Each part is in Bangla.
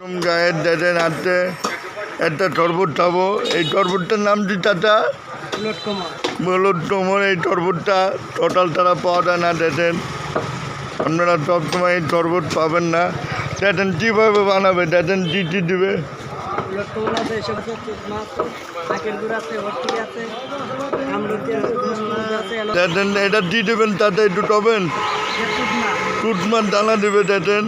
গায়ের দেখেন হাতে একটা টরবট খাবো। এই টরবটটার নাম কি চাচা? বলুন তোমর। এই টরবটটা টোটাল তারা পাওয়া যায় না। দেখেন আপনারা সবসময় এই টরবট পাবেন না। দেখেন কীভাবে বানাবে, দেখেন কী কী দিবে। দেখেন এটা কী দেবেন তাতে একটু টবেন টুটমান দানা দেবে। দেখেন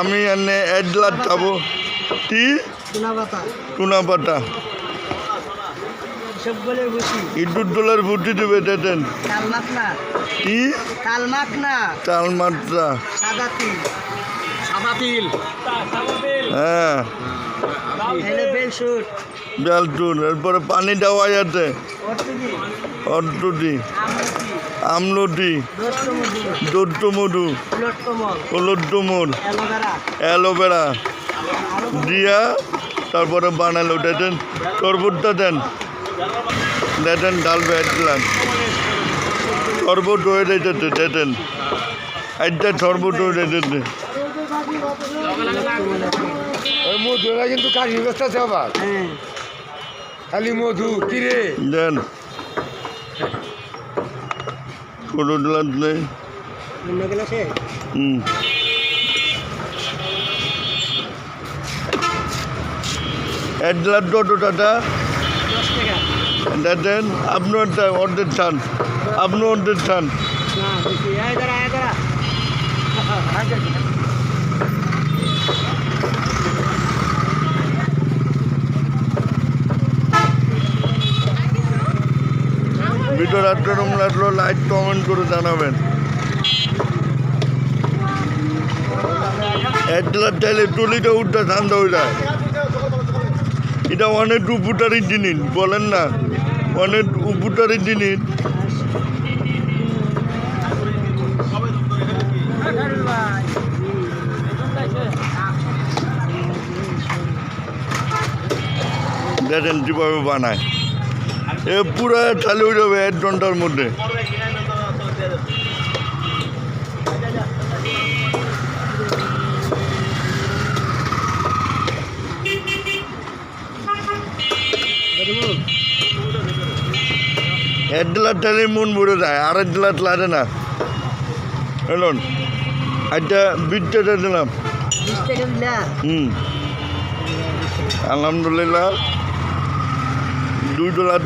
আমি এনে 1 গ্লাস খাবো। কি টুনা পাতা ইঁদুর দোলার ভুটি দেবে। দেখেন কি চাল মাত্রা হ্যাঁ বেলচুন। এরপরে পানি দেওয়া আছে অর্থটি আমলটি দত্তমধু হলুদ্দমর অ্যালোভেরা দিয়া তারপরে বানালো। দেখেন শরবতটা দেন, দেখেন ডালবে 1 গ্লাস শরবত হয়ে যেতেছে। দেখেন একটা শরবত হয়ে যেতেছে। মধুরা কিন্তু কাজ ব্যবস্থা আছে আবার খালি মধু কিরে দেন ছোটো গ্লাস নেই। 1 গ্লাস কত টাকা? দেখেন আপনি অর্ধেক খান, আপনি অর্ধেক খান। ভিডিও রাত্রম লাগলো লাইক কমেন্ট করে জানাবেন। 1 গ্লাস চাইলে টুলিটা উঠতে ঠান্ডা হয়ে যায়। এটা অনেক উপকারী জিনিস, বলেন না অনেক উপকারী জিনিস। দেখেন কীভাবে বানায়। এ পুরো চালু হয়ে যাবে 1 ঘন্টার মধ্যে। এক গ্লাস ঢালে মন ভরে যায়, 1.5 গ্লাস লাগে না। এলন একটা বিটটা দিলাম। আলহামদুলিল্লাহ 2 গ্লাস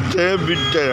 বিটটা।